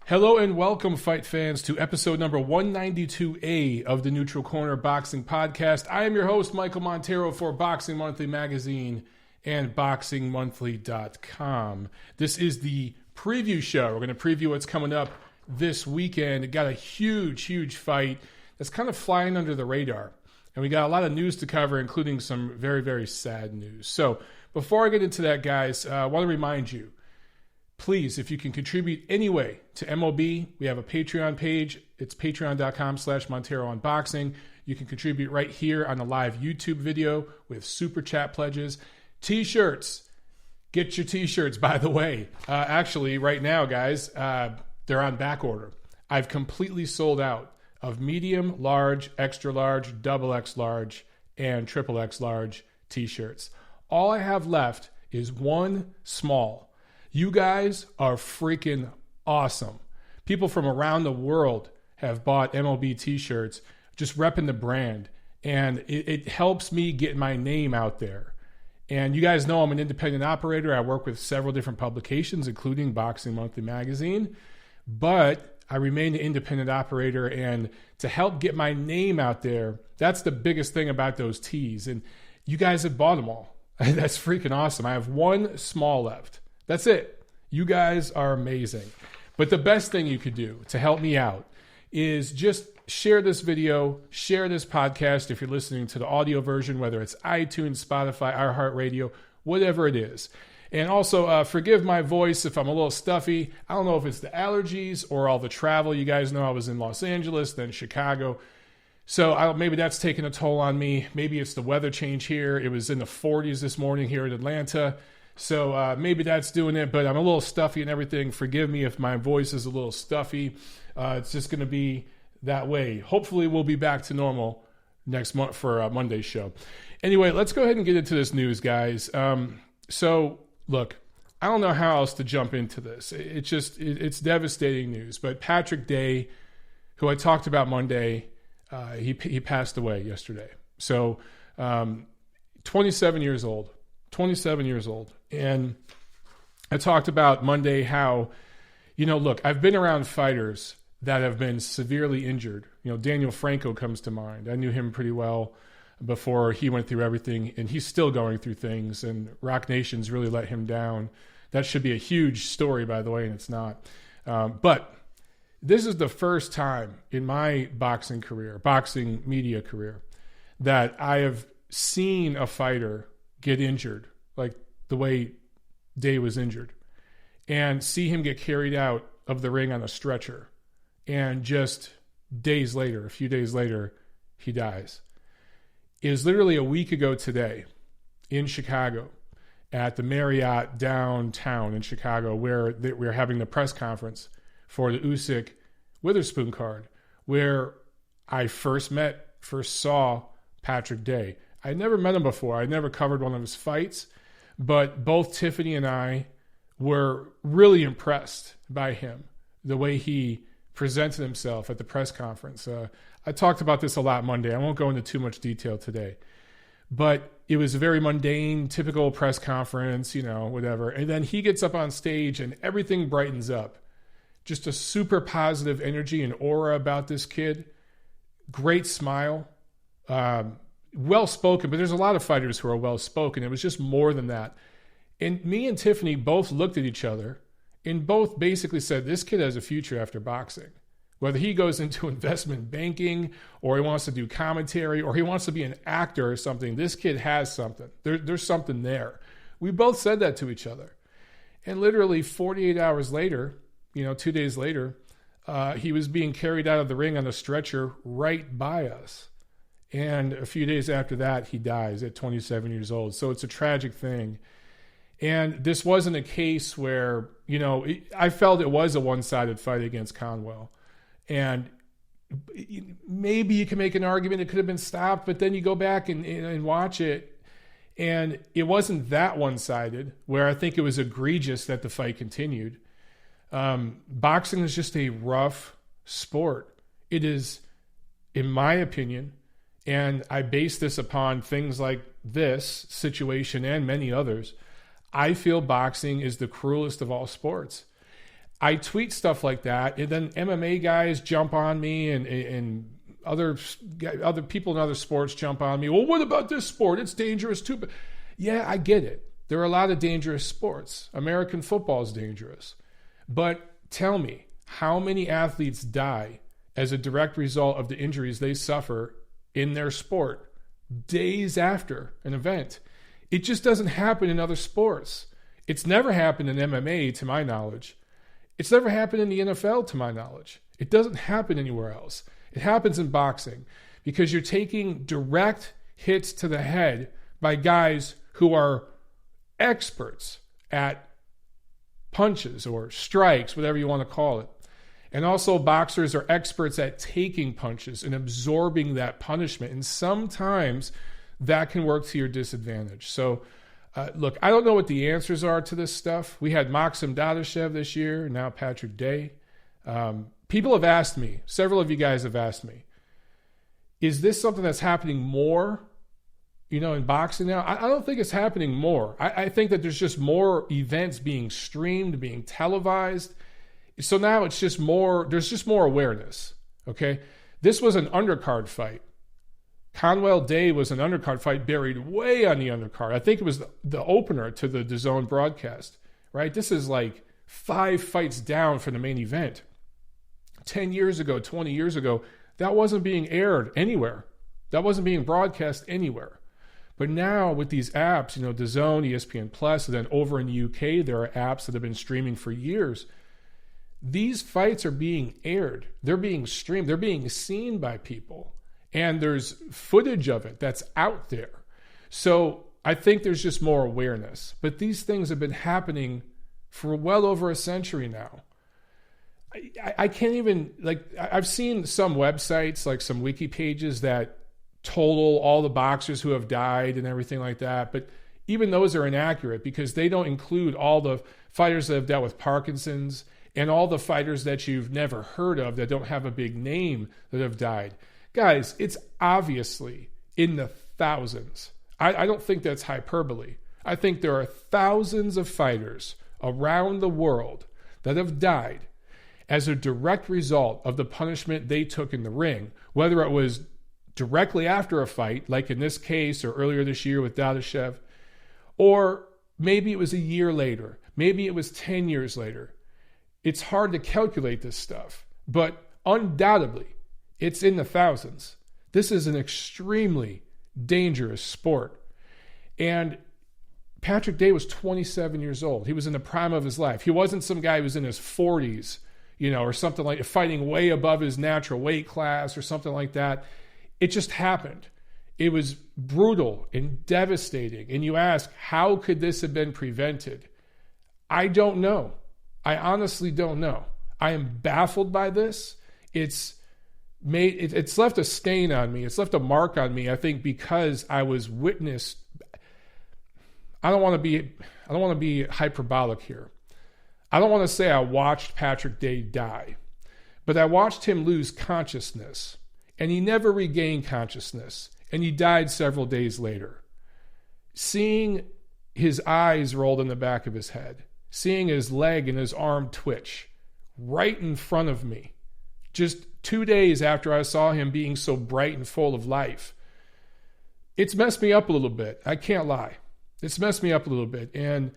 Hello and welcome, fight fans, to episode number 192A of the Neutral Corner Boxing Podcast. I am your host, Michael Montero, for Boxing Monthly Magazine and BoxingMonthly.com. This is the preview show. We're going to preview what's coming up this weekend. It got a huge fight that's kind of flying under the radar. And we got a lot of news to cover, including some very sad news. So before I get into that, guys, I want to remind you, please, if you can contribute anyway to MOB, we have a Patreon page. It's patreon.com/Montero Unboxing. You can contribute right here on the live YouTube video with super chat pledges. T-shirts. Get your T-shirts, by the way. Actually, right now, guys, they're on back order. I've completely sold out of medium, large, extra large, double X large, and triple X large T-shirts. All I have left is one small. You guys are freaking awesome. People from around the world have bought MLB T-shirts, just repping the brand. And it helps me get my name out there. And you guys know I'm an independent operator. I work with several different publications, including Boxing Monthly Magazine. But I remain an independent operator. And to help get my name out there, that's the biggest thing about those tees. And you guys have bought them all. That's freaking awesome. I have one small left. That's it. You guys are amazing. But the best thing you could do to help me out is just share this video, share this podcast if you're listening to the audio version, whether it's iTunes, Spotify, iHeartRadio, whatever it is. And also forgive my voice if I'm a little stuffy. I don't know if it's the allergies or all the travel. You guys know I was in Los Angeles, then Chicago. So maybe that's taking a toll on me. Maybe it's the weather change here. It was in the 40s this morning here in Atlanta. So maybe that's doing it, but I'm a little stuffy and everything. Forgive me if my voice is a little stuffy. It's just going to be that way. Hopefully we'll be back to normal next month for Monday's show. Anyway, let's go ahead and get into this news, guys. So look, I don't know how else to jump into this. It's devastating news. But Patrick Day, who I talked about Monday, he passed away yesterday. So 27 years old. 27 years old. And I talked about Monday how, look, I've been around fighters that have been severely injured. Daniel Franco comes to mind. I knew him pretty well before he went through everything, and he's still going through things, and Rock Nation's really let him down. That should be a huge story, by the way, and it's not. But this is the first time in my boxing media career, that I have seen a fighter get injured like the way Day was injured, and see him get carried out of the ring on a stretcher, and just a few days later, he dies. It was literally a week ago today in Chicago at the Marriott downtown in Chicago, where we're having the press conference for the Usyk Witherspoon card, where I first saw Patrick Day. I never met him before. I never covered one of his fights, but both Tiffany and I were really impressed by him, the way he presented himself at the press conference. I talked about this a lot Monday. I won't go into too much detail today, but it was a very mundane, typical press conference, whatever. And then he gets up on stage and everything brightens up. Just a super positive energy and aura about this kid. Great smile. Well-spoken, but there's a lot of fighters who are well-spoken. It was just more than that. And me and Tiffany both looked at each other and both basically said, this kid has a future after boxing. Whether he goes into investment banking or he wants to do commentary or he wants to be an actor or something, this kid has something. There's something there. We both said that to each other. And literally 48 hours later, 2 days later, he was being carried out of the ring on a stretcher right by us. And a few days after that, he dies at 27 years old. So it's a tragic thing. And this wasn't a case where, I felt it was a one-sided fight against Conwell. And maybe you can make an argument it could have been stopped, but then you go back and watch it, and it wasn't that one-sided, where I think it was egregious that the fight continued. Boxing is just a rough sport. It is, in my opinion, and I base this upon things like this situation and many others, I feel boxing is the cruelest of all sports. I tweet stuff like that, and then MMA guys jump on me, and other people in other sports jump on me. Well, what about this sport? It's dangerous too. But yeah, I get it. There are a lot of dangerous sports. American football is dangerous. But tell me, how many athletes die as a direct result of the injuries they suffer in their sport days after an event? It just doesn't happen in other sports. It's never happened in MMA, to my knowledge. It's never happened in the NFL, to my knowledge. It doesn't happen anywhere else. It happens in boxing because you're taking direct hits to the head by guys who are experts at punches or strikes, whatever you want to call it. And also boxers are experts at taking punches and absorbing that punishment. And sometimes that can work to your disadvantage. So look, I don't know what the answers are to this stuff. We had Maxim Dadashev this year, and now Patrick Day. People have asked me, several of you guys have asked me, is this something that's happening more, in boxing now? I don't think it's happening more. I think that there's just more events being streamed, being televised. So now it's just more, there's just more awareness, okay? This was an undercard fight. Conwell Day was an undercard fight buried way on the undercard. I think it was the opener to the DAZN broadcast, right? This is like 5 fights down from the main event. 10 years ago, 20 years ago, that wasn't being aired anywhere. That wasn't being broadcast anywhere. But now with these apps, DAZN, ESPN Plus, and then over in the UK, there are apps that have been streaming for years. These fights are being aired. They're being streamed. They're being seen by people. And there's footage of it that's out there. So I think there's just more awareness. But these things have been happening for well over a century now. I can't even, I've seen some websites, like some wiki pages that total all the boxers who have died and everything like that. But even those are inaccurate because they don't include all the fighters that have dealt with Parkinson's and all the fighters that you've never heard of that don't have a big name that have died. Guys, it's obviously in the thousands. I don't think that's hyperbole. I think there are thousands of fighters around the world that have died as a direct result of the punishment they took in the ring, whether it was directly after a fight, like in this case or earlier this year with Dadashev, or maybe it was a year later, maybe it was 10 years later. It's hard to calculate this stuff, but undoubtedly, it's in the thousands. This is an extremely dangerous sport. And Patrick Day was 27 years old. He was in the prime of his life. He wasn't some guy who was in his 40s, or something like fighting way above his natural weight class or something like that. It just happened. It was brutal and devastating. And you ask, how could this have been prevented? I don't know. I honestly don't know. I am baffled by this. It's left a stain on me. It's left a mark on me, I think, because I was witness. I don't want to be hyperbolic here. I don't want to say I watched Patrick Day die, but I watched him lose consciousness, and he never regained consciousness, and he died several days later. Seeing his eyes rolled in the back of his head, seeing his leg and his arm twitch right in front of me, just 2 days after I saw him being so bright and full of life. It's messed me up a little bit. I can't lie. It's messed me up a little bit. And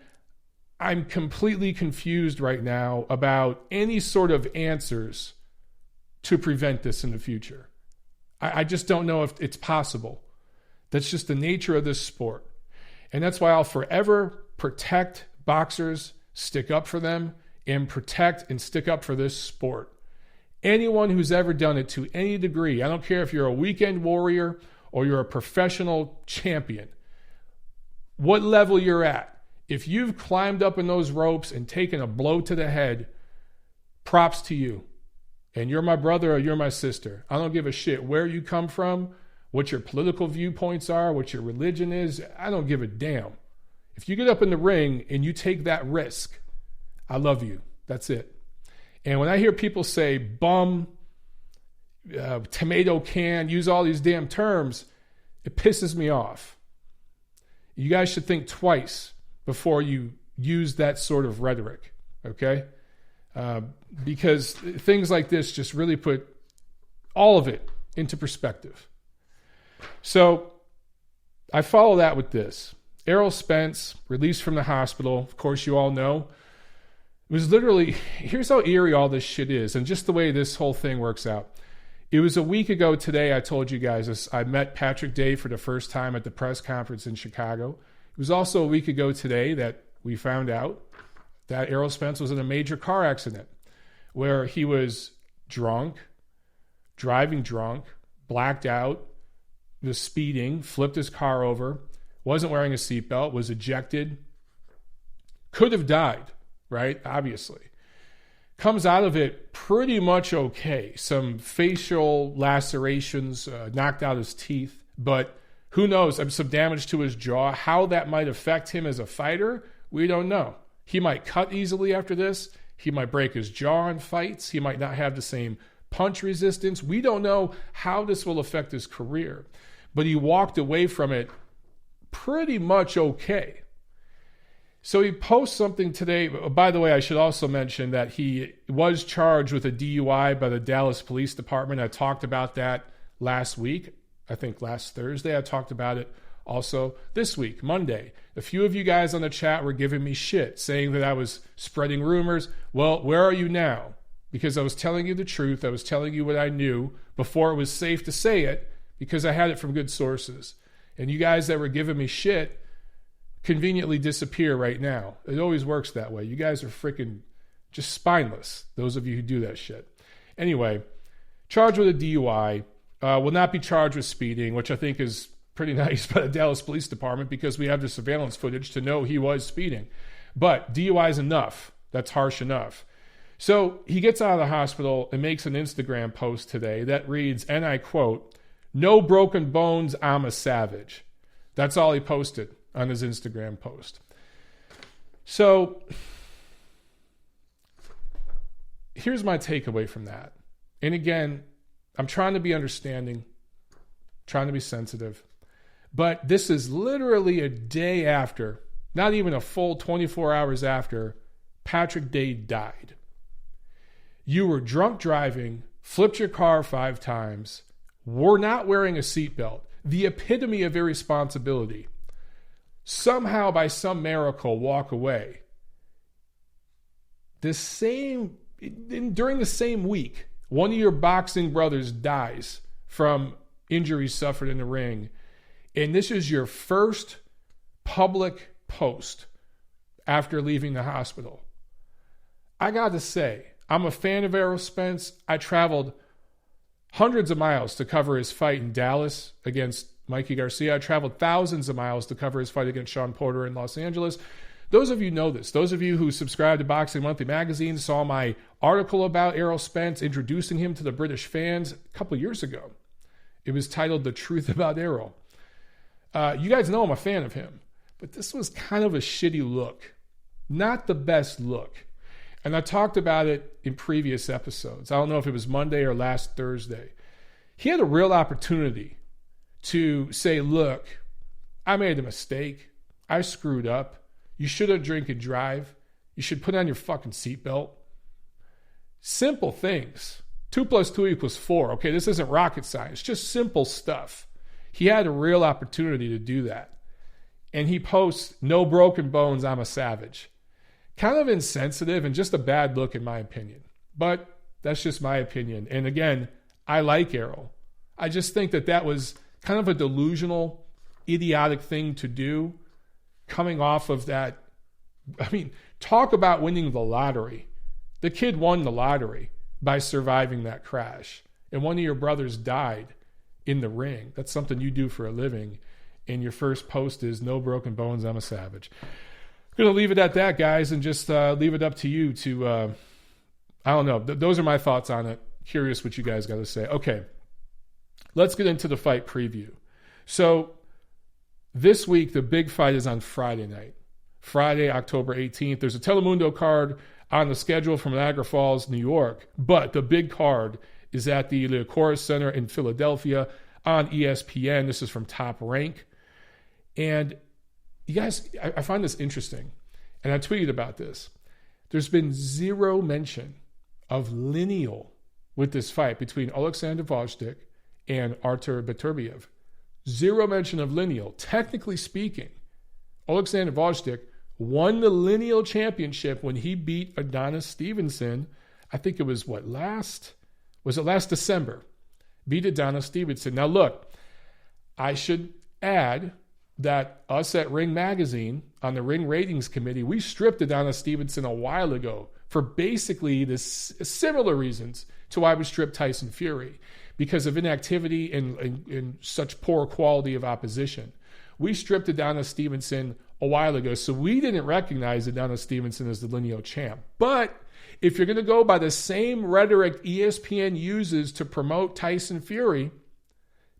I'm completely confused right now about any sort of answers to prevent this in the future. I just don't know if it's possible. That's just the nature of this sport. And that's why I'll forever protect boxers, stick up for them, and protect and stick up for this sport. Anyone who's ever done it to any degree, I don't care if you're a weekend warrior or you're a professional champion, what level you're at, if you've climbed up in those ropes and taken a blow to the head, props to you. And you're my brother or you're my sister. I don't give a shit where you come from, what your political viewpoints are, what your religion is. I don't give a damn. If you get up in the ring and you take that risk, I love you. That's it. And when I hear people say bum, tomato can, use all these damn terms, it pisses me off. You guys should think twice before you use that sort of rhetoric, okay? because things like this just really put all of it into perspective. So I follow that with this. Errol Spence, released from the hospital, of course you all know, it was literally, here's how eerie all this shit is, and just the way this whole thing works out. It was a week ago today, I told you guys this, I met Patrick Day for the first time at the press conference in Chicago. It was also a week ago today that we found out that Errol Spence was in a major car accident where he was drunk, driving drunk, blacked out, was speeding, flipped his car over, wasn't wearing a seatbelt, was ejected, could have died, right? Obviously. Comes out of it pretty much okay. Some facial lacerations, knocked out his teeth, but who knows? Some damage to his jaw. How that might affect him as a fighter, we don't know. He might cut easily after this. He might break his jaw in fights. He might not have the same punch resistance. We don't know how this will affect his career. But he walked away from it pretty much okay. So he posts something today. By the way, I should also mention that he was charged with a DUI by the Dallas Police Department. I talked about that last week. I think last Thursday I talked about it also this week, Monday. A few of you guys on the chat were giving me shit, saying that I was spreading rumors. Well, where are you now? Because I was telling you the truth. I was telling you what I knew before it was safe to say it, because I had it from good sources. And you guys that were giving me shit conveniently disappear right now. It always works that way. You guys are freaking just spineless, those of you who do that shit. Anyway, charged with a DUI, will not be charged with speeding, which I think is pretty nice by the Dallas Police Department because we have the surveillance footage to know he was speeding. But DUI is enough. That's harsh enough. So he gets out of the hospital and makes an Instagram post today that reads, and I quote, "No broken bones, I'm a savage." That's all he posted on his Instagram post. So here's my takeaway from that. And again, I'm trying to be understanding, trying to be sensitive, but this is literally a day after, not even a full 24 hours after, Patrick Day died. You were drunk driving, flipped your car 5 times, were not wearing a seatbelt, the epitome of irresponsibility. Somehow, by some miracle, walk away. During the same week, one of your boxing brothers dies from injuries suffered in the ring. And this is your first public post after leaving the hospital. I got to say, I'm a fan of Errol Spence. I traveled hundreds of miles to cover his fight in Dallas against Mikey Garcia. I traveled thousands of miles to cover his fight against Sean Porter in Los Angeles. Those of you know this. Those of you who subscribe to Boxing Monthly magazine saw my article about Errol Spence, introducing him to the British fans a couple years ago. It was titled The Truth About Errol. You guys know I'm a fan of him, but this was kind of a shitty look. Not the best look. And I talked about it in previous episodes. I don't know if it was Monday or last Thursday. He had a real opportunity to say, look, I made a mistake. I screwed up. You shouldn't drink and drive. You should put on your fucking seatbelt. Simple things. 2 + 2 = 4. Okay, this isn't rocket science. Just simple stuff. He had a real opportunity to do that. And he posts, "No broken bones, I'm a savage." Kind of insensitive and just a bad look in my opinion. But that's just my opinion. And again, I like Errol. I just think that was kind of a delusional, idiotic thing to do coming off of that. I mean, talk about winning the lottery. The kid won the lottery by surviving that crash. And one of your brothers died in the ring. That's something you do for a living. And your first post is, "No broken bones, I'm a savage." I'm going to leave it at that, guys, and just leave it up to you to, I don't know. Those are my thoughts on it. Curious what you guys got to say. Okay, let's get into the fight preview. So this week, the big fight is on Friday night. Friday, October 18th. There's a Telemundo card on the schedule from Niagara Falls, New York. But the big card is at the Liacouras Center in Philadelphia on ESPN. This is from Top Rank. And you guys, I find this interesting, and I tweeted about this. There's been zero mention of lineal with this fight between Oleksandr Gvozdyk and Artur Beterbiev. Zero mention of lineal. Technically speaking, Oleksandr Gvozdyk won the lineal championship when he beat Adonis Stevenson. I think it was last December? Beat Adonis Stevenson. Now look, I should add that us at Ring Magazine on the Ring Ratings Committee, we stripped Adonis Stevenson a while ago for basically similar reasons to why we stripped Tyson Fury, because of inactivity and such poor quality of opposition. We stripped Adonis Stevenson a while ago, so we didn't recognize Adonis Stevenson as the lineal champ. But if you're going to go by the same rhetoric ESPN uses to promote Tyson Fury,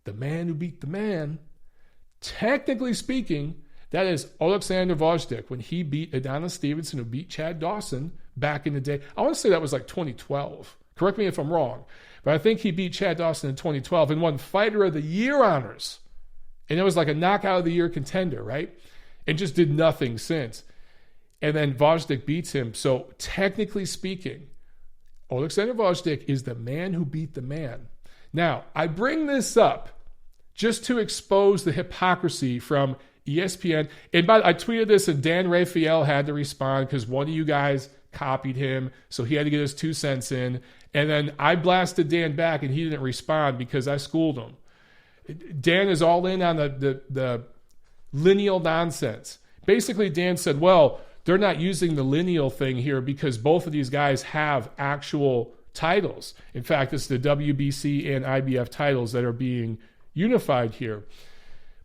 the man who beat the man, technically speaking, that is Oleksandr Gvozdyk when he beat Adonis Stevenson, who beat Chad Dawson back in the day. I want to say that was 2012. Correct me if I'm wrong. But I think he beat Chad Dawson in 2012 and won Fighter of the Year honors. And it was like a knockout of the year contender, right? And just did nothing since. And then Gvozdyk beats him. So technically speaking, Oleksandr Gvozdyk is the man who beat the man. Now, I bring this up just to expose the hypocrisy from ESPN. And I tweeted this and Dan Raphael had to respond because one of you guys copied him. So he had to get his 2 cents in. And then I blasted Dan back and he didn't respond because I schooled him. Dan is all in on the lineal nonsense. Basically, Dan said, well, they're not using the lineal thing here because both of these guys have actual titles. In fact, it's the WBC and IBF titles that are being unified here.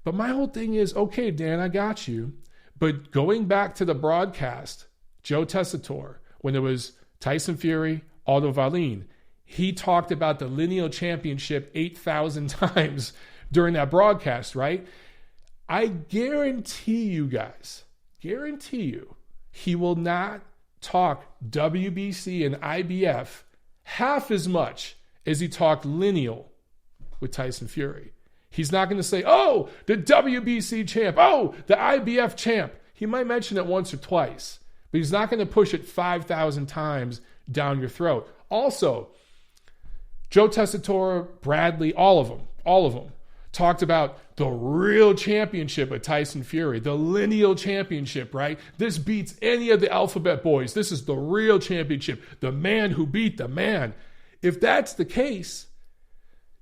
But my whole thing is, okay, Dan, I got you. But going back to the broadcast, Joe Tessitore, when it was Tyson Fury, Aldo Valin, he talked about the lineal championship 8,000 times during that broadcast, right? I guarantee you guys, he will not talk WBC and IBF half as much as he talked lineal with Tyson Fury. He's not going to say, oh, the WBC champ, oh, the IBF champ. He might mention it once or twice, but he's not going to push it 5,000 times down your throat. Also, Joe Tessitore, Bradley, all of them talked about the real championship of Tyson Fury, the lineal championship, right? This beats any of the alphabet boys. This is the real championship, the man who beat the man. If that's the case,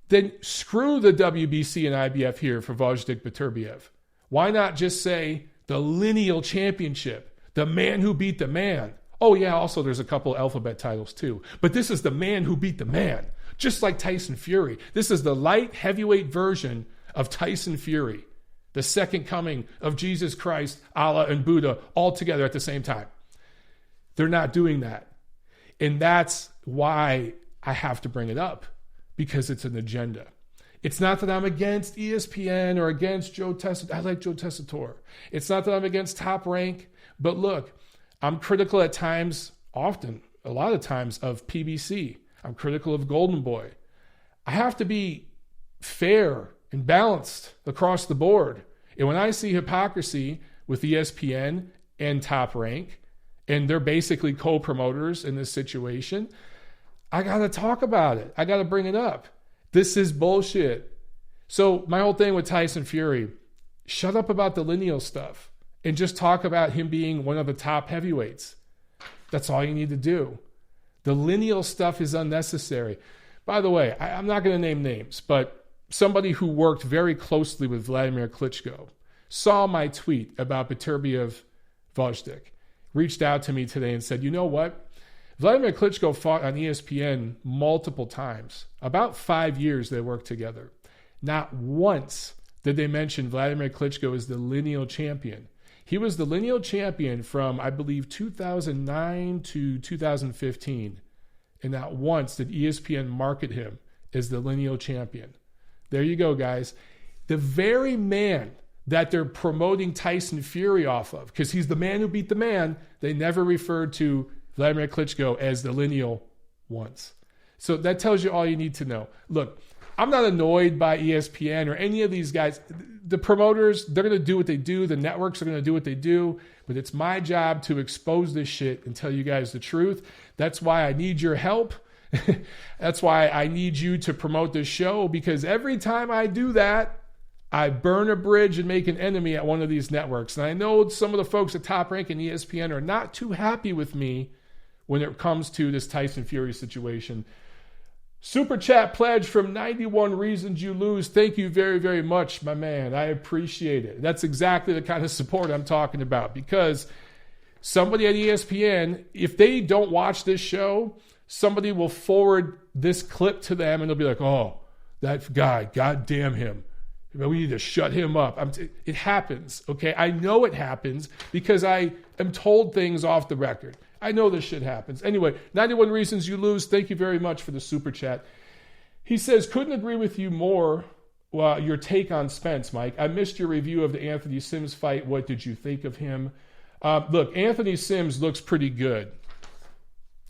then screw the WBC and IBF here for Gvozdyk Beterbiev. Why not just say the lineal championship, the man who beat the man? Oh yeah, also there's a couple alphabet titles too. But this is the man who beat the man. Just like Tyson Fury. This is the light heavyweight version of Tyson Fury. The second coming of Jesus Christ, Allah, and Buddha all together at the same time. They're not doing that. And that's why I have to bring it up. Because it's an agenda. It's not that I'm against ESPN or against Joe Tessitore. I like Joe Tessitore. It's not that I'm against Top Rank. But look, I'm critical at times, often, a lot of times, of PBC. I'm critical of Golden Boy. I have to be fair and balanced across the board. And when I see hypocrisy with ESPN and Top Rank, and they're basically co-promoters in this situation, I got to talk about it. I got to bring it up. This is bullshit. So my whole thing with Tyson Fury, shut up about the lineal stuff and just talk about him being one of the top heavyweights. That's all you need to do. The lineal stuff is unnecessary. By the way, I'm not going to name names, but somebody who worked very closely with Vladimir Klitschko saw my tweet about Beterbiev Gvozdyk, reached out to me today and said, you know what? Vladimir Klitschko fought on ESPN multiple times. About 5 years they worked together. Not once did they mention Vladimir Klitschko as the lineal champion. He was the lineal champion from, I believe, 2009 to 2015. And not once did ESPN market him as the lineal champion. There you go, guys. The very man that they're promoting Tyson Fury off of, because he's the man who beat the man, they never referred to Vladimir Klitschko as the lineal once. So that tells you all you need to know. Look, I'm not annoyed by ESPN or any of these guys. The promoters, they're going to do what they do. The networks are going to do what they do. But it's my job to expose this shit and tell you guys the truth. That's why I need your help. That's why I need you to promote this show, because every time I do that, I burn a bridge and make an enemy at one of these networks. And I know some of the folks at Top Rank and ESPN are not too happy with me when it comes to this Tyson Fury situation. Super chat pledge from 91 Reasons You Lose. Thank you very, very much, my man. I appreciate it. That's exactly the kind of support I'm talking about, because somebody at ESPN, if they don't watch this show, somebody will forward this clip to them and they'll be like, oh, that guy, God damn him. We need to shut him up. It happens, okay? I know it happens because I am told things off the record. I know this shit happens. Anyway, 91 Reasons You Lose. Thank you very much for the super chat. He says, couldn't agree with you more. Well, your take on Spence, Mike. I missed your review of the Anthony Sims fight. What did you think of him? Look, Anthony Sims looks pretty good.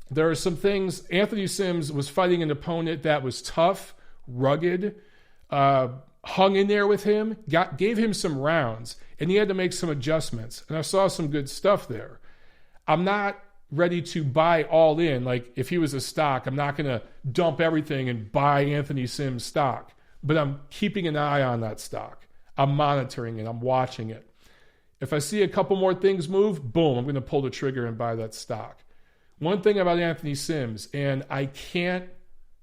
There are some things. Anthony Sims was fighting an opponent that was tough, rugged, hung in there with him, gave him some rounds, and he had to make some adjustments. And I saw some good stuff there. I'm not ready to buy all in. Like, if he was a stock, I'm not going to dump everything and buy Anthony Sims stock. But I'm keeping an eye on that stock. I'm monitoring it. I'm watching it. If I see a couple more things move, boom, I'm going to pull the trigger and buy that stock. One thing about Anthony Sims, and I can't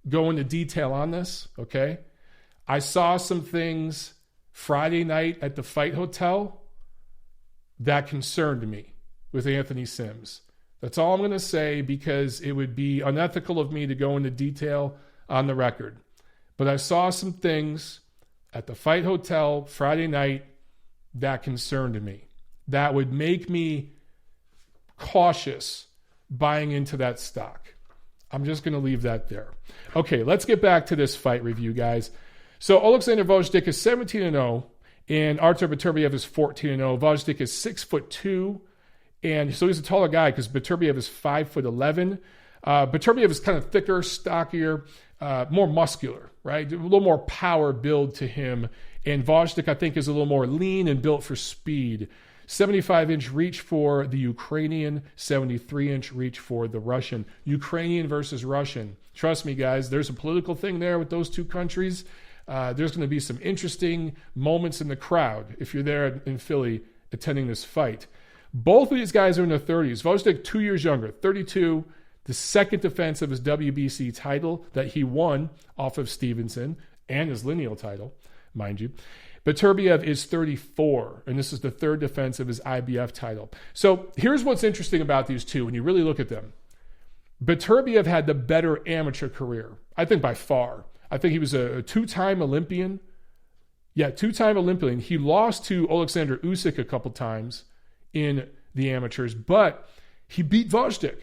go into detail on this, okay? I saw some things Friday night at the Fight Hotel that concerned me with Anthony Sims. That's all I'm going to say, because it would be unethical of me to go into detail on the record. But I saw some things at the Fight Hotel Friday night that concerned me, that would make me cautious buying into that stock. I'm just going to leave that there. Okay, let's get back to this fight review, guys. So Oleksandr Gvozdyk is 17-0, and Artur Beterbiev is 14-0. Gvozdyk is 6'2", and so he's a taller guy because Beterbiev is 5'11". Beterbiev is kind of thicker, stockier, more muscular, right? A little more power build to him. And Gvozdyk, I think, is a little more lean and built for speed. 75-inch reach for the Ukrainian, 73-inch reach for the Russian. Ukrainian versus Russian. Trust me, guys, there's a political thing there with those two countries. There's going to be some interesting moments in the crowd if you're there in Philly attending this fight. Both of these guys are in their 30s. Gvozdyk, 2 years younger, 32, the second defense of his WBC title that he won off of Stevenson, and his lineal title, mind you. Beterbiev is 34, and this is the third defense of his IBF title. So here's what's interesting about these two when you really look at them. Beterbiev had the better amateur career, I think by far. I think he was a two-time Olympian. Yeah, two-time Olympian. He lost to Oleksandr Usyk a couple times in the amateurs, but he beat Gvozdyk.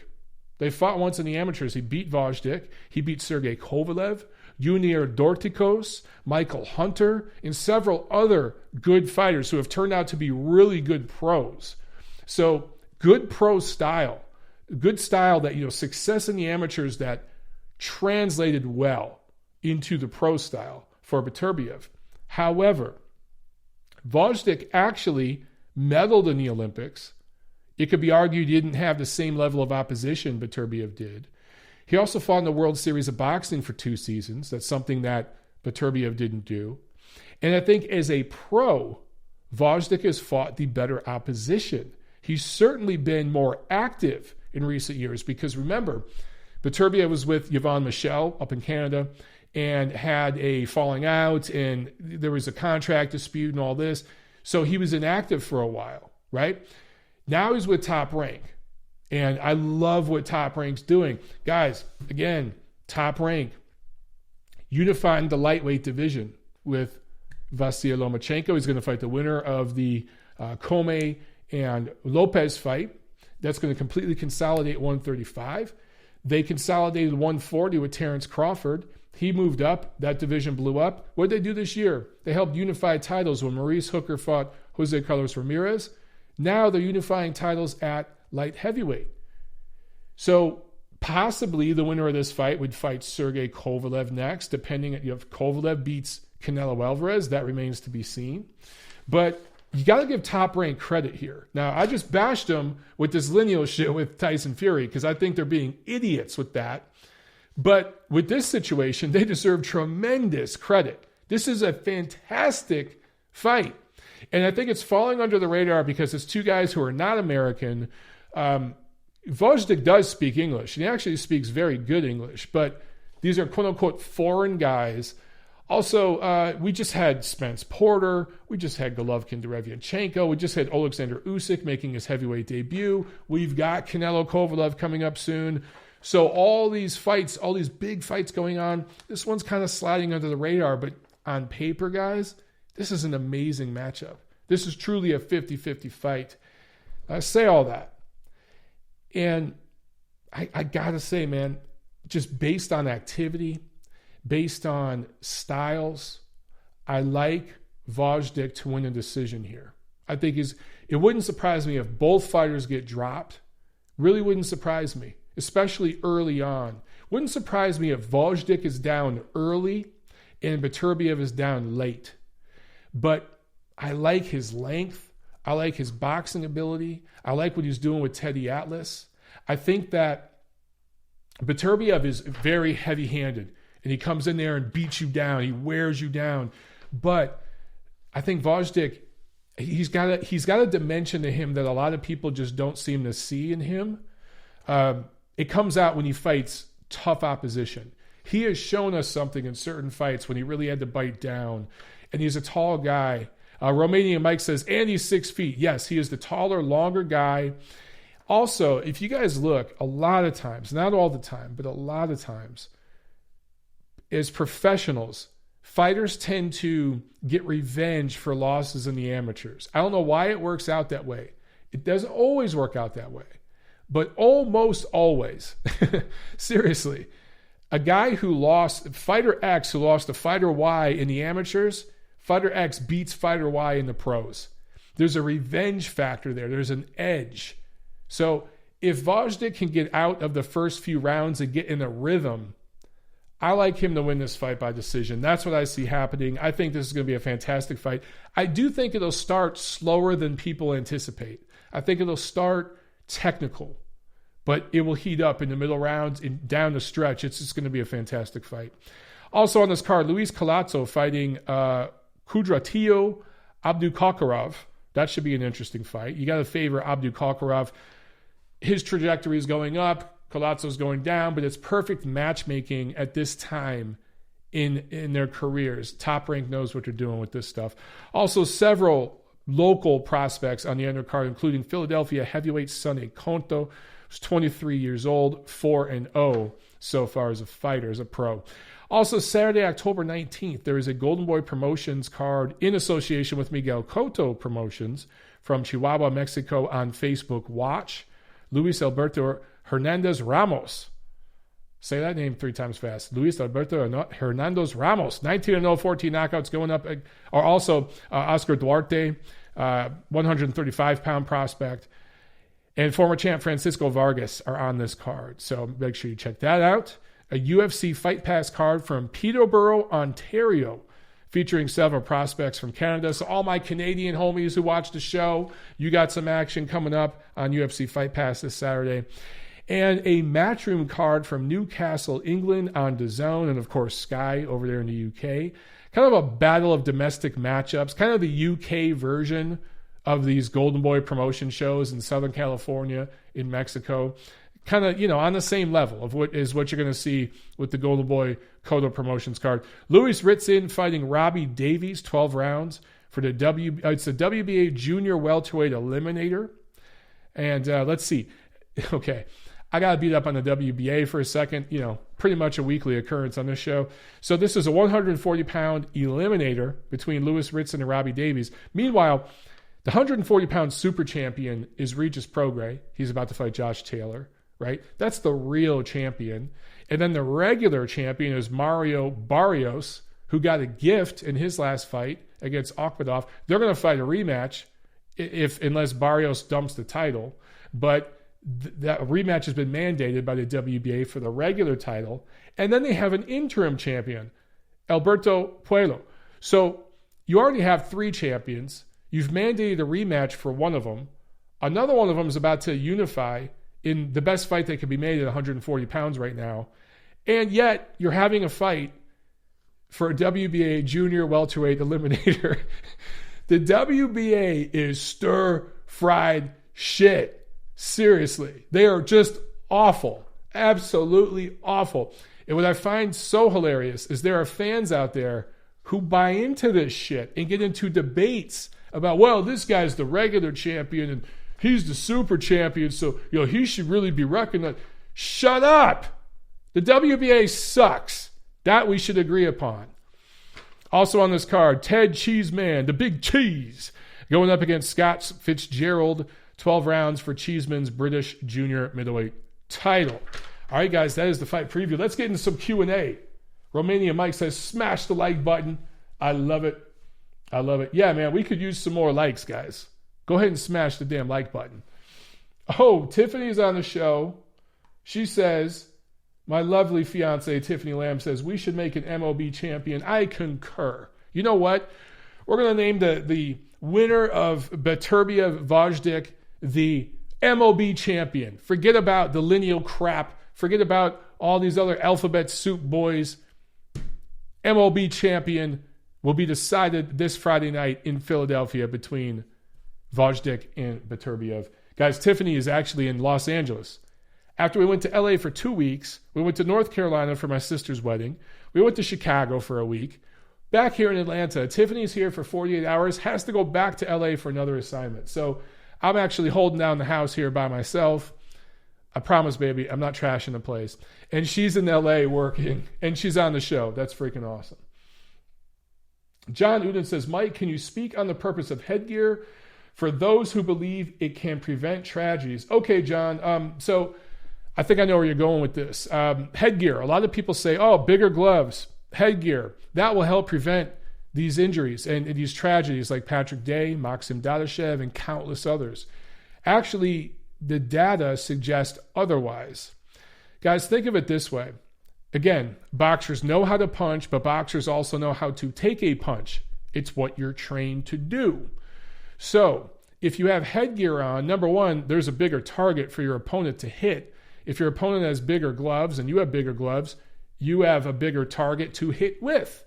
They fought once in the amateurs. He beat Gvozdyk. He beat Sergey Kovalev, Junior Dorticos, Michael Hunter, and several other good fighters who have turned out to be really good pros. So good pro style, good style that, success in the amateurs that translated well into the pro style for Beterbiev. However, Gvozdyk actually medaled in the Olympics. It could be argued he didn't have the same level of opposition Beterbiev did. He also fought in the World Series of Boxing for 2 seasons. That's something that Beterbiev didn't do. And I think as a pro, Gvozdyk has fought the better opposition. He's certainly been more active in recent years because remember, Beterbiev was with Yvonne Michel up in Canada and had a falling out, and there was a contract dispute and all this. So he was inactive for a while, right? Now he's with Top Rank. And I love what Top Rank's doing. Guys, again, Top Rank unifying the lightweight division with Vasily Lomachenko. He's going to fight the winner of the Comey and Lopez fight. That's going to completely consolidate 135. They consolidated 140 with Terrence Crawford. He moved up. That division blew up. What did they do this year? They helped unify titles when Maurice Hooker fought Jose Carlos Ramirez. Now they're unifying titles at light heavyweight. So Possibly the winner of this fight would fight Sergey Kovalev next, depending on if Kovalev beats Canelo Alvarez. That remains to be seen. But you got to give Top Rank credit here. Now, I just bashed them with this lineal shit with Tyson Fury because I think they're being idiots with that. But with this situation, they deserve tremendous credit. This is a fantastic fight. And I think it's falling under the radar because it's two guys who are not American. Gvozdyk does speak English, and he actually speaks very good English, but these are quote-unquote foreign guys. Also, we just had Spence Porter, we just had Golovkin-Derevianchenko, we just had Oleksandr Usyk making his heavyweight debut. We've got Canelo Kovalev coming up soon. So all these fights, all these big fights going on, this one's kind of sliding under the radar, but on paper, guys, this is an amazing matchup. This is truly a 50-50 fight. I say all that. And I got to say, man, just based on activity, based on styles, I like Gvozdyk to win a decision here. I think it wouldn't surprise me if both fighters get dropped. Really wouldn't surprise me, especially early on. Wouldn't surprise me if Gvozdyk is down early and Beterbiev is down late. But I like his length. I like his boxing ability. I like what he's doing with Teddy Atlas. I think that Beterbiev is very heavy-handed, and he comes in there and beats you down. He wears you down. But I think Gvozdyk, he's got a dimension to him that a lot of people just don't seem to see in him. It comes out when he fights tough opposition. He has shown us something in certain fights when he really had to bite down, and he's a tall guy. Romanian Mike says, and he's 6 feet. Yes, he is the taller, longer guy. Also, if you guys look, a lot of times, not all the time, but a lot of times, as professionals, fighters tend to get revenge for losses in the amateurs. I don't know why it works out that way. It doesn't always work out that way, but almost always. Seriously, a guy who lost, Fighter X who lost to Fighter Y in the amateurs, Fighter X beats Fighter Y in the pros. There's a revenge factor there. There's an edge. So if Gvozdyk can get out of the first few rounds and get in a rhythm, I like him to win this fight by decision. That's what I see happening. I think this is going to be a fantastic fight. I do think it'll start slower than people anticipate. I think it'll start technical, but it will heat up in the middle rounds and down the stretch. It's just going to be a fantastic fight. Also on this card, Luis Collazo fighting Kudratillo Abdukakarov. That should be an interesting fight. You got to favor Abdukakarov. His trajectory is going up. Collazo's going down, but it's perfect matchmaking at this time in their careers. Top Rank knows what they're doing with this stuff. Also, several local prospects on the undercard, including Philadelphia heavyweight Sonny Conto, who's 23 years old, 4-0 so far as a fighter, as a pro. Also, Saturday, October 19th, there is a Golden Boy Promotions card in association with Miguel Cotto Promotions from Chihuahua, Mexico on Facebook Watch. Luis Alberto Hernandez Ramos. Say that name 3 times fast. Luis Alberto Hernandez Ramos. 19-0, 14 knockouts going up. Or also Oscar Duarte, 135-pound prospect. And former champ Francisco Vargas are on this card. So make sure you check that out. A UFC Fight Pass card from Peterborough, Ontario, featuring several prospects from Canada. So all my Canadian homies who watch the show, you got some action coming up on UFC Fight Pass this Saturday. And a Matchroom card from Newcastle, England on DAZN, and of course Sky over there in the UK. Kind of a battle of domestic matchups, kind of the UK version of these Golden Boy promotion shows in Southern California, in Mexico. Kind of, on the same level of what you're going to see with the Golden Boy Cotto Promotions card. Luis Ritson fighting Robbie Davies, 12 rounds for the it's the WBA Junior Welterweight Eliminator. And let's see. Okay, I got to beat up on the WBA for a second. Pretty much a weekly occurrence on this show. So this is a 140-pound eliminator between Luis Ritson and Robbie Davies. Meanwhile, the 140-pound super champion is Regis Prograis. He's about to fight Josh Taylor. Right? That's the real champion. And then the regular champion is Mario Barrios, who got a gift in his last fight against Akhmadov. They're going to fight a rematch unless Barrios dumps the title. But that rematch has been mandated by the WBA for the regular title. And then they have an interim champion, Alberto Puello. So you already have 3 champions. You've mandated a rematch for one of them. Another one of them is about to unify in the best fight that can be made at 140 pounds right now. And yet you're having a fight for a WBA junior welterweight eliminator. The WBA is stir-fried shit. Seriously. They are just awful. Absolutely awful. And what I find so hilarious is there are fans out there who buy into this shit and get into debates about, well, this guy's the regular champion and he's the super champion, so he should really be recognized. Shut up! The WBA sucks. That we should agree upon. Also on this card, Ted Cheeseman, the Big Cheese, going up against Scott Fitzgerald. 12 rounds for Cheeseman's British junior middleweight title. All right, guys, that is the fight preview. Let's get into some Q&A. Romania Mike says, smash the like button. I love it. I love it. Yeah, man, we could use some more likes, guys. Go ahead and smash the damn like button. Oh, Tiffany's on the show. She says, my lovely fiance, Tiffany Lamb, says, we should make an MOB champion. I concur. You know what? We're going to name the winner of Beterbiev Gvozdyk the MOB champion. Forget about the lineal crap. Forget about all these other alphabet soup boys. MOB champion will be decided this Friday night in Philadelphia between Gvozdyk and Beterbiev. Guys, Tiffany is actually in Los Angeles. After we went to LA for 2 weeks, we went to North Carolina for my sister's wedding. We went to Chicago for a week. Back here in Atlanta, Tiffany's here for 48 hours, has to go back to LA for another assignment. So I'm actually holding down the house here by myself. I promise, baby, I'm not trashing the place. And she's in LA working, and she's on the show. That's freaking awesome. John Uden says, Mike, can you speak on the purpose of headgear for those who believe it can prevent tragedies? Okay, John. So I think I know where you're going with this. Headgear. A lot of people say, oh, bigger gloves, headgear. That will help prevent these injuries and these tragedies like Patrick Day, Maxim Dadashev, and countless others. Actually, the data suggests otherwise. Guys, think of it this way. Again, boxers know how to punch, but boxers also know how to take a punch. It's what you're trained to do. So if you have headgear on, number one, there's a bigger target for your opponent to hit. If your opponent has bigger gloves and you have bigger gloves, you have a bigger target to hit with.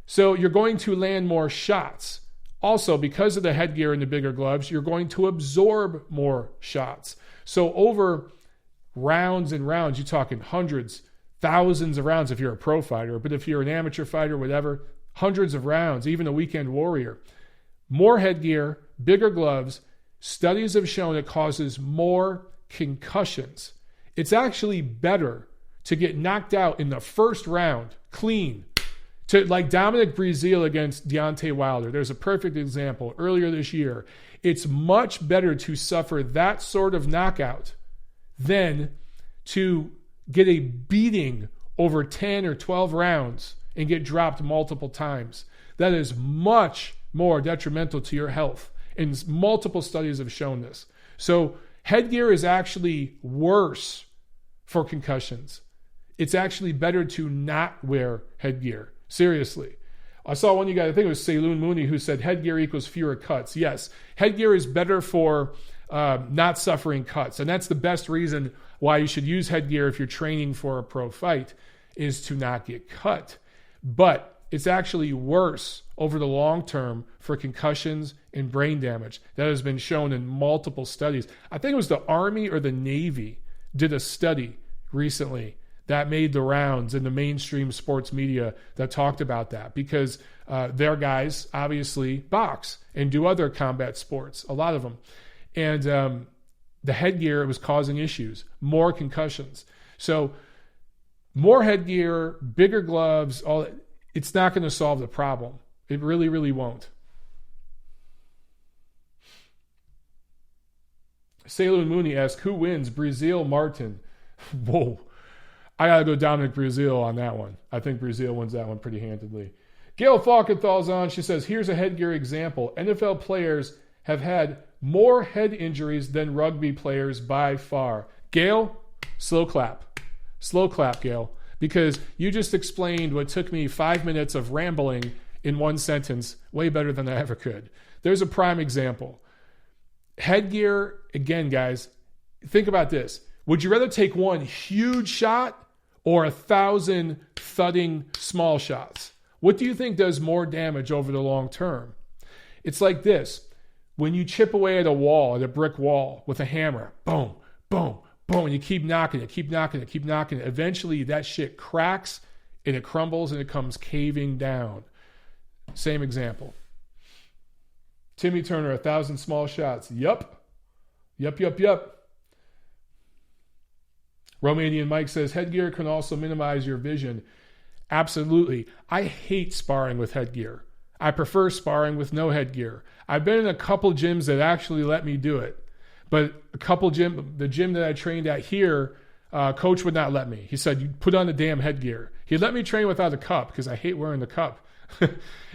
So you're going to land more shots. Also, because of the headgear and the bigger gloves, you're going to absorb more shots. So over rounds and rounds, you're talking hundreds, thousands of rounds if you're a pro fighter. But if you're an amateur fighter, whatever, hundreds of rounds, even a weekend warrior. More headgear, bigger gloves. Studies have shown it causes more concussions. It's actually better to get knocked out in the first round, clean, to like Dominic Breazeale against Deontay Wilder. There's a perfect example earlier this year. It's much better to suffer that sort of knockout than to get a beating over 10 or 12 rounds and get dropped multiple times. That is much more detrimental to your health. And multiple studies have shown this. So headgear is actually worse for concussions. It's actually better to not wear headgear. Seriously. I saw one you guys, I think it was Saloon Mooney, who said headgear equals fewer cuts. Yes, headgear is better for not suffering cuts. And that's the best reason why you should use headgear if you're training for a pro fight, is to not get cut. But it's actually worse over the long term for concussions and brain damage. That has been shown in multiple studies. I think it was the Army or the Navy did a study recently that made the rounds in the mainstream sports media that talked about that, because their guys obviously box and do other combat sports, a lot of them. And the headgear was causing issues, more concussions. So more headgear, bigger gloves, all it's not going to solve the problem. It really, really won't. Saloon Mooney asks, who wins, Breazeale, Martin? Whoa. I got to go Dominic Breazeale on that one. I think Breazeale wins that one pretty handedly. Gail Falkenthal's on. She says, here's a headgear example. NFL players have had more head injuries than rugby players by far. Gail, slow clap. Slow clap, Gail. Because you just explained what took me 5 minutes of rambling in one sentence way better than I ever could. There's a prime example. Headgear, again, guys, think about this. Would you rather take one huge shot or 1,000 thudding small shots? What do you think does more damage over the long term? It's like this. When you chip away at a wall, at a brick wall with a hammer, boom, boom, boom, and you keep knocking it, keep knocking it, keep knocking it. Eventually that shit cracks and it crumbles and it comes caving down. Same example. Timmy Turner, 1,000 small shots. Yup. Romanian Mike says, headgear can also minimize your vision. Absolutely. I hate sparring with headgear. I prefer sparring with no headgear. I've been in a couple gyms that actually let me do it. But the gym that I trained at here, coach would not let me. He said, you put on the damn headgear. He'd let me train without a cup because I hate wearing the cup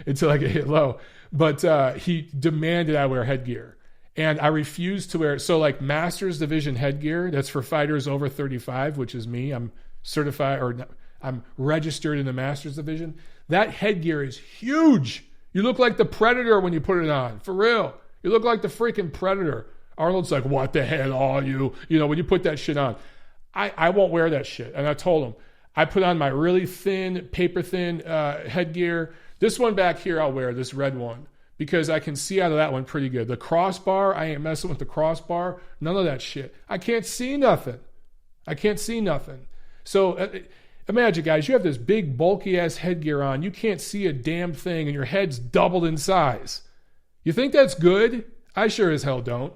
until I get hit low. But he demanded I wear headgear. And I refused to wear it. So like Masters Division headgear, that's for fighters over 35, which is me. I'm certified or I'm registered in the Masters Division. That headgear is huge. You look like the Predator when you put it on. For real. You look like the freaking Predator. Arnold's like, what the hell are you? You know, when you put that shit on. I won't wear that shit. And I told him, I put on my really thin, paper thin headgear. This one back here I'll wear, this red one, because I can see out of that one pretty good. The crossbar, I ain't messing with the crossbar. None of that shit. I can't see nothing. So imagine, guys, you have this big, bulky-ass headgear on. You can't see a damn thing, and your head's doubled in size. You think that's good? I sure as hell don't.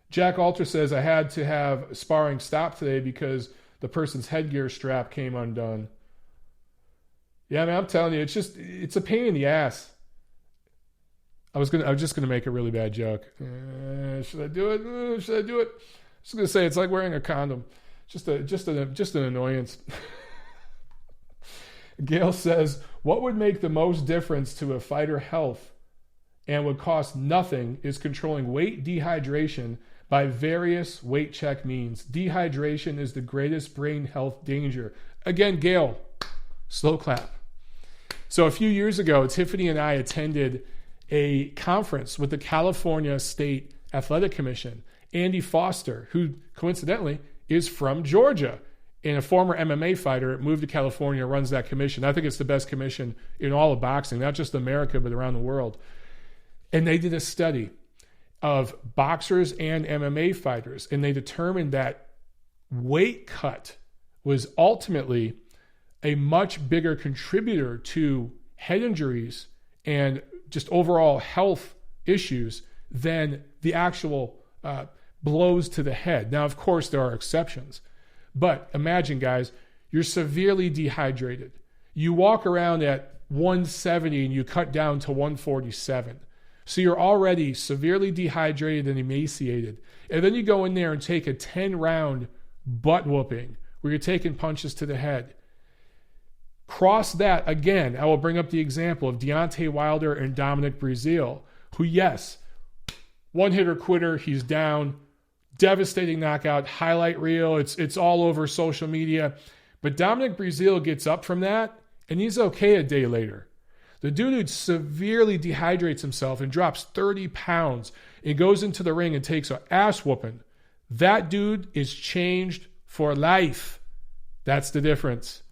Jack Alter says, I had to have sparring stop today because the person's headgear strap came undone. Yeah, man, I'm telling you, it's a pain in the ass. I was just gonna make a really bad joke. Should I do it? Should I do it? I was gonna say it's like wearing a condom. Just an annoyance. Gail says, what would make the most difference to a fighter health and would cost nothing is controlling weight dehydration by various weight check means. Dehydration is the greatest brain health danger. Again, Gail, slow clap. So a few years ago, Tiffany and I attended a conference with the California State Athletic Commission. Andy Foster, who coincidentally is from Georgia and a former MMA fighter, moved to California, runs that commission. I think it's the best commission in all of boxing, not just America, but around the world. And they did a study of boxers and MMA fighters, and they determined that weight cut was ultimately a much bigger contributor to head injuries and just overall health issues than the actual blows to the head. Now, of course, there are exceptions. But imagine, guys, you're severely dehydrated. You walk around at 170 and you cut down to 147. So you're already severely dehydrated and emaciated. And then you go in there and take a 10-round butt whooping where you're taking punches to the head. Cross that, again, I will bring up the example of Deontay Wilder and Dominic Breazeale, who, yes, one-hitter quitter, he's down, devastating knockout, highlight reel, it's all over social media. But Dominic Breazeale gets up from that, and he's okay a day later. The dude who severely dehydrates himself and drops 30 pounds and goes into the ring and takes an ass whooping, that dude is changed for life. That's the difference.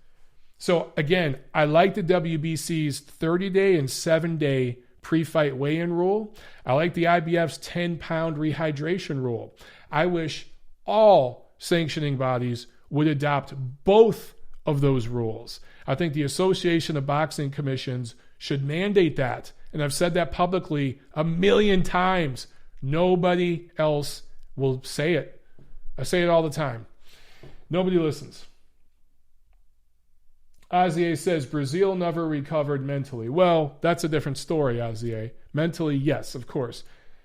So again, I like the WBC's 30-day and 7-day pre-fight weigh-in rule. I like the IBF's 10-pound rehydration rule. I wish all sanctioning bodies would adopt both of those rules. I think the Association of Boxing Commissions should mandate that. And I've said that publicly 1,000,000 times. Nobody else will say it. I say it all the time. Nobody listens. Azier says, Breazeale never recovered mentally. Well, that's a different story, Azier. Mentally, yes, of course.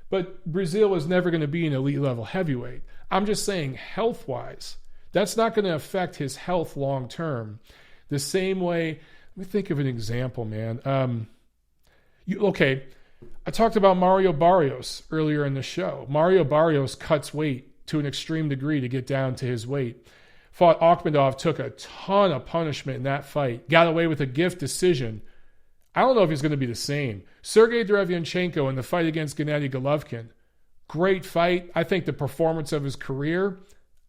But Breazeale was never going to be an elite level heavyweight. I'm just saying health-wise, that's not going to affect his health long term. The same way, let me think of an example, man. Okay, I talked about Mario Barrios earlier in the show. Mario Barrios cuts weight to an extreme degree to get down to his weight. Fought Akhmedov, took a ton of punishment in that fight. Got away with a gift decision. I don't know if he's going to be the same. Sergey Derevyanchenko in the fight against Gennady Golovkin. Great fight. I think the performance of his career,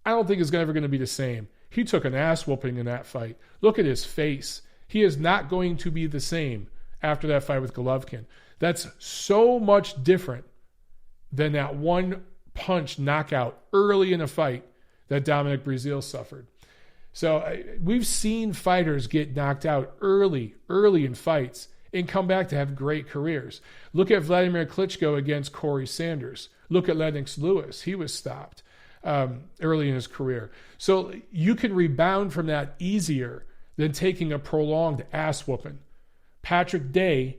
I don't think is ever going to be the same. He took an ass whooping in that fight. Look at his face. He is not going to be the same after that fight with Golovkin. That's so much different than that one punch knockout early in a fight that Dominic Breazeale suffered. So we've seen fighters get knocked out early in fights and come back to have great careers. Look at Vladimir Klitschko against Corey Sanders. Look at Lennox Lewis. He was stopped early in his career. So you can rebound from that easier than taking a prolonged ass whooping. Patrick Day,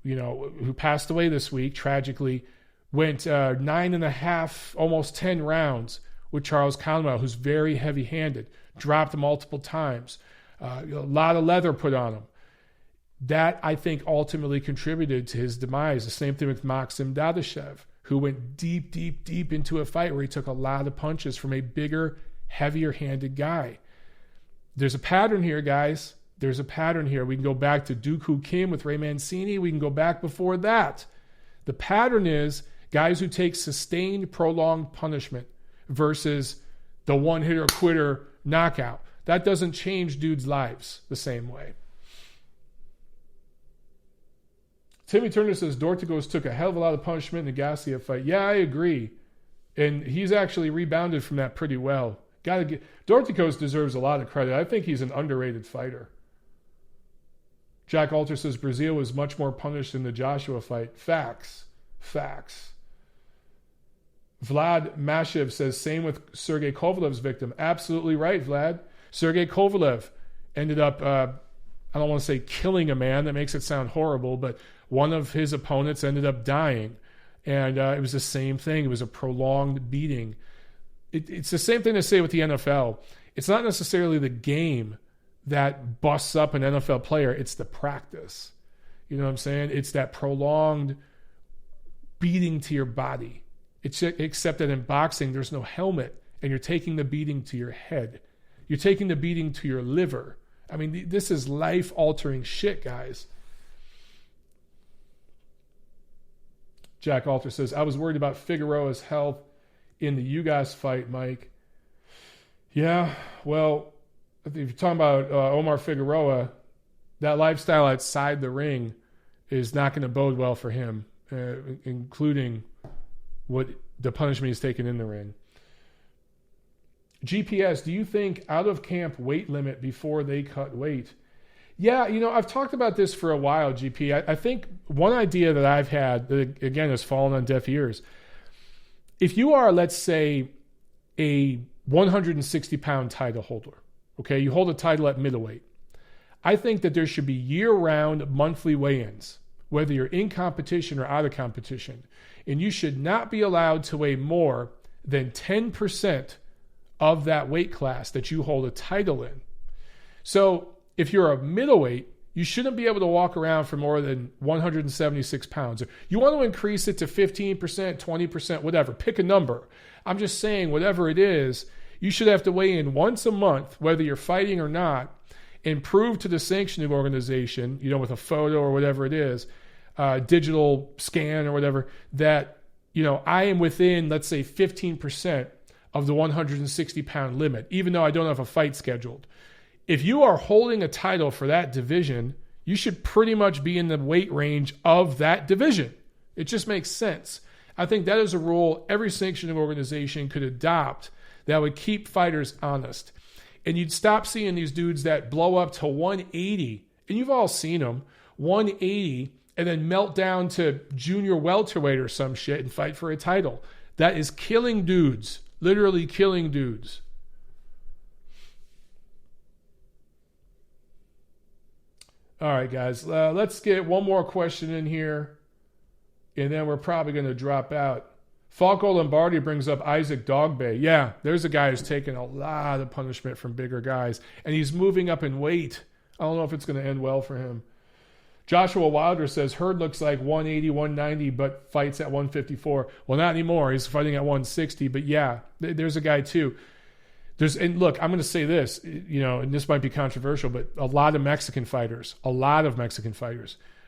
who passed away this week, tragically, went 9.5, almost 10 rounds with Charles Conwell, who's very heavy-handed, dropped him multiple times, a lot of leather put on him. That, I think, ultimately contributed to his demise. The same thing with Maxim Dadashev, who went deep into a fight where he took a lot of punches from a bigger, heavier-handed guy. There's a pattern here, guys. There's a pattern here. We can go back to Dooku Kim with Ray Mancini. We can go back before that. The pattern is guys who take sustained, prolonged punishment versus the one-hitter quitter knockout. That doesn't change dudes' lives the same way. Timmy Turner says Dorticos took a hell of a lot of punishment in the Gassiev fight. Yeah, I agree. And he's actually rebounded from that pretty well. Dorticos deserves a lot of credit. I think he's an underrated fighter. Jack Alter says Breazeale was much more punished in the Joshua fight. Facts. Vlad Mashev says same with Sergey Kovalev's victim. Absolutely right, Vlad. Sergey Kovalev ended up, I don't want to say killing a man. That makes it sound horrible, but one of his opponents ended up dying. And it was the same thing. It was a prolonged beating. It's the same thing to say with the NFL. It's not necessarily the game that busts up an NFL player. It's the practice. You know what I'm saying? It's that prolonged beating to your body. Except that in boxing, there's no helmet, and you're taking the beating to your head. You're taking the beating to your liver. I mean, this is life-altering shit, guys. Jack Alter says, I was worried about Figueroa's health in the Ugas fight, Mike. Yeah, well, if you're talking about Omar Figueroa, that lifestyle outside the ring is not going to bode well for him, including what the punishment he's taken in the ring. GPS, do you think out-of-camp weight limit before they cut weight? Yeah, I've talked about this for a while, GP. I think one idea that I've had, that again has fallen on deaf ears, if you are, let's say, a 160-pound title holder, okay, you hold a title at middleweight, I think that there should be year-round monthly weigh-ins, whether you're in competition or out of competition, and you should not be allowed to weigh more than 10% of that weight class that you hold a title in. So if you're a middleweight, you shouldn't be able to walk around for more than 176 pounds. You want to increase it to 15%, 20%, whatever. Pick a number. I'm just saying, whatever it is, you should have to weigh in once a month, whether you're fighting or not, and prove to the sanctioning organization, with a photo or whatever it is, digital scan or whatever, that, I am within, let's say, 15% of the 160-pound limit, even though I don't have a fight scheduled. If you are holding a title for that division, you should pretty much be in the weight range of that division. It just makes sense. I think that is a rule every sanctioning organization could adopt that would keep fighters honest. And you'd stop seeing these dudes that blow up to 180, and you've all seen them, 180, and then melt down to junior welterweight or some shit and fight for a title. That is killing dudes, literally killing dudes. All right, guys, let's get one more question in here, and then we're probably going to drop out. Falco Lombardi brings up Isaac Dogbe. Yeah, there's a guy who's taken a lot of punishment from bigger guys, and he's moving up in weight. I don't know if it's going to end well for him. Joshua Wilder says Hurd looks like 180, 190, but fights at 154. Well, not anymore. He's fighting at 160. But yeah, there's a guy too. And look, I'm going to say this, and this might be controversial, but a lot of Mexican fighters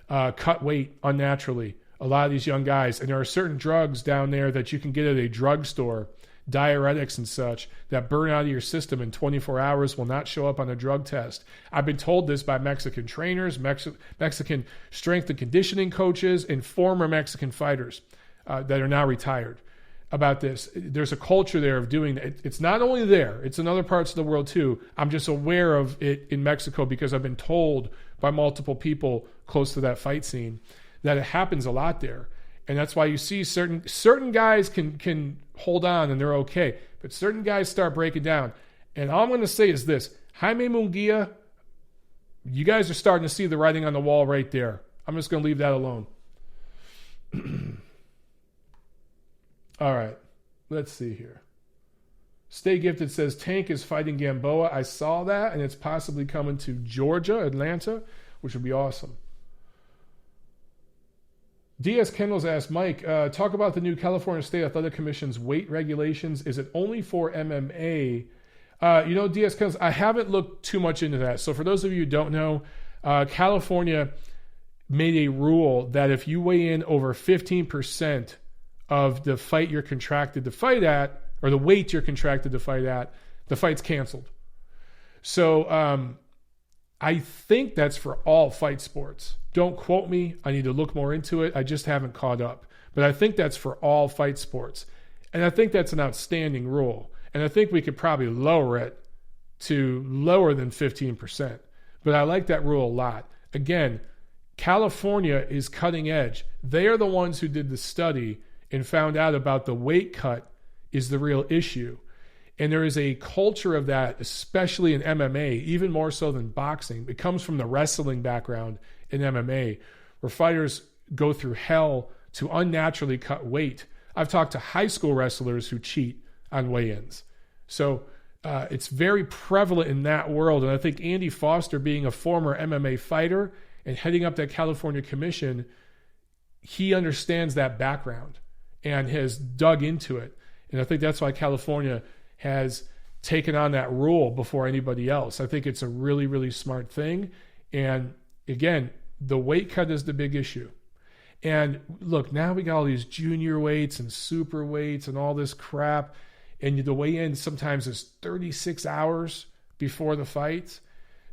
cut weight unnaturally. A lot of these young guys, and there are certain drugs down there that you can get at a drugstore, diuretics and such, that burn out of your system in 24 hours, will not show up on a drug test. I've been told this by Mexican trainers, Mexican strength and conditioning coaches, and former Mexican fighters that are now retired about this. There's a culture there of doing that. It's not only there, it's in other parts of the world too. I'm just aware of it in Mexico because I've been told by multiple people close to that fight scene that it happens a lot there. And that's why you see certain guys can hold on and they're okay, but certain guys start breaking down. And all I'm going to say is this: Jaime Munguia, you guys are starting to see the writing on the wall right there. I'm just going to leave that alone. All right, let's see here. Stay Gifted says Tank is fighting Gamboa. I saw that, and it's possibly coming to Georgia, Atlanta, which would be awesome. DS Kendall's asked, Mike, talk about the new California State Athletic Commission's weight regulations. Is it only for MMA? DS Kendall's, I haven't looked too much into that. So for those of you who don't know, California made a rule that if you weigh in over 15% of the fight you're contracted to fight at, or the weight you're contracted to fight at, the fight's canceled. So I think that's for all fight sports. Don't quote me. I need to look more into it. I just haven't caught up. But I think that's for all fight sports. And I think that's an outstanding rule. And I think we could probably lower it to lower than 15%. But I like that rule a lot. Again, California is cutting edge. They are the ones who did the study and found out about the weight cut is the real issue. And there is a culture of that, especially in MMA, even more so than boxing. It comes from the wrestling background in MMA, where fighters go through hell to unnaturally cut weight. I've talked to high school wrestlers who cheat on weigh-ins. So it's very prevalent in that world. And I think Andy Foster, being a former MMA fighter and heading up that California commission, he understands that background and has dug into it. And I think that's why California has taken on that rule before anybody else. I think it's a really, really smart thing. And again, the weight cut is the big issue. And look, now we got all these junior weights and super weights and all this crap. And the weigh-in sometimes is 36 hours before the fight.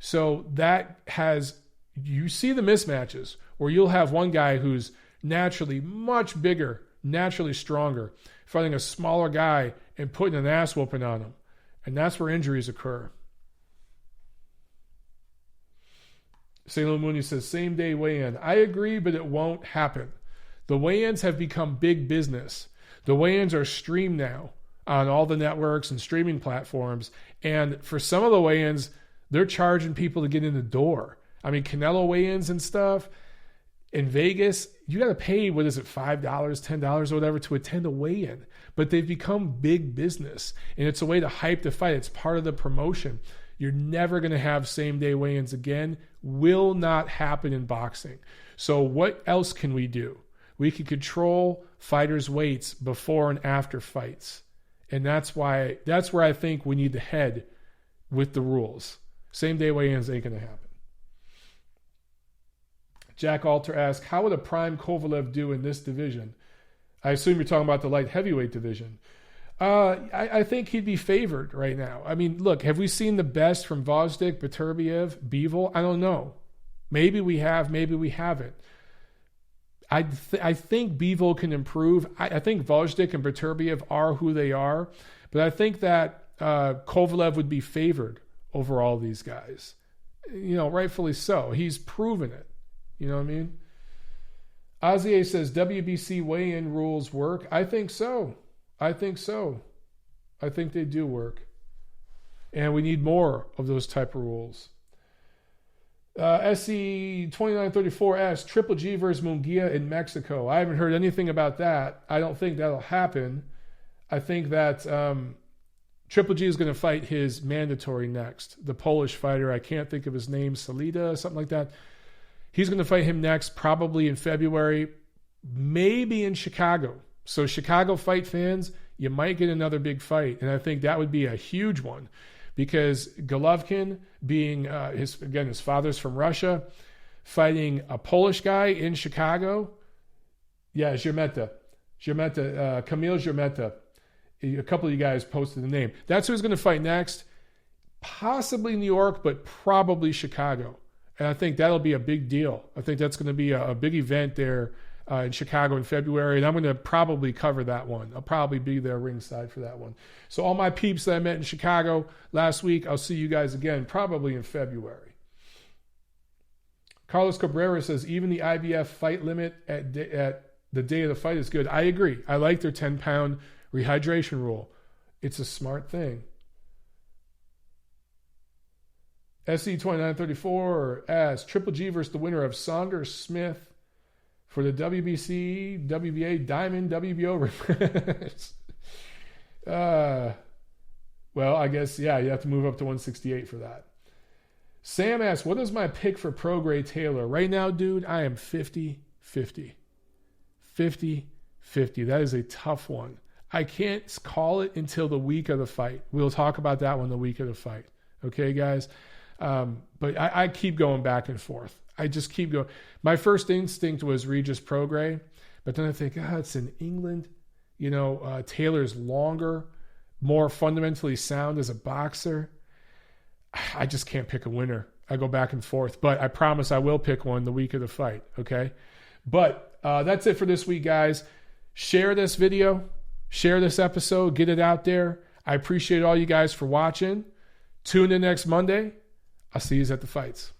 So that has, you see the mismatches where you'll have one guy who's naturally much bigger, naturally stronger, fighting a smaller guy and putting an ass whooping on him. And that's where injuries occur. Sailor Mooney says, same day weigh-in. I agree, but it won't happen. The weigh-ins have become big business. The weigh-ins are streamed now on all the networks and streaming platforms. And for some of the weigh-ins, they're charging people to get in the door. I mean, Canelo weigh-ins and stuff. In Vegas, you got to pay, what is it, $5, $10 or whatever to attend a weigh-in. But they've become big business. And it's a way to hype the fight. It's part of the promotion. You're never going to have same-day weigh-ins again. Will not happen in boxing. So what else can we do? We can control fighters' weights before and after fights. And that's where I think we need to head with the rules. Same-day weigh-ins ain't going to happen. Jack Alter asks, how would a prime Kovalev do in this division? I assume you're talking about the light heavyweight division. I think he'd be favored right now. I mean, look, have we seen the best from Gvozdyk, Beterbiev, Bivol? I don't know. Maybe we have, maybe we haven't. I think Bivol can improve. I think Gvozdyk and Beterbiev are who they are, but I think that Kovalev would be favored over all these guys. Rightfully so. He's proven it. You know what I mean? Azier says, WBC weigh-in rules work. I think so. I think they do work. And we need more of those type of rules. SC2934 asks, Triple G versus Munguia in Mexico. I haven't heard anything about that. I don't think that'll happen. I think that Triple G is going to fight his mandatory next. The Polish fighter, I can't think of his name, Salida, something like that. He's going to fight him next, probably in February, maybe in Chicago. So Chicago fight fans, you might get another big fight. And I think that would be a huge one because Golovkin being, his father's from Russia, fighting a Polish guy in Chicago. Yeah, Kamil Żermeta. A couple of you guys posted the name. That's who's going to fight next. Possibly New York, but probably Chicago. And I think that'll be a big deal. I think that's going to be a big event there in Chicago in February. And I'm going to probably cover that one. I'll probably be there ringside for that one. So all my peeps that I met in Chicago last week, I'll see you guys again probably in February. Carlos Cabrera says, even the IBF fight limit at the day of the fight is good. I agree. I like their 10-pound rehydration rule. It's a smart thing. SC2934 asks, Triple G versus the winner of Saunders Smith for the WBC, WBA, Diamond, WBO. Well, I guess, yeah, you have to move up to 168 for that. Sam asks, what is my pick for Prograis Taylor? Right now, dude, I am 50-50. 50-50. That is a tough one. I can't call it until the week of the fight. We'll talk about that one the week of the fight. Okay, guys? But I keep going back and forth. I just keep going. My first instinct was Regis Prograis, but then I think, it's in England. You know, Taylor's longer, more fundamentally sound as a boxer. I just can't pick a winner. I go back and forth, but I promise I will pick one the week of the fight. Okay. But that's it for this week, guys. Share this video, share this episode, get it out there. I appreciate all you guys for watching. Tune in next Monday. I'll see you at the fights.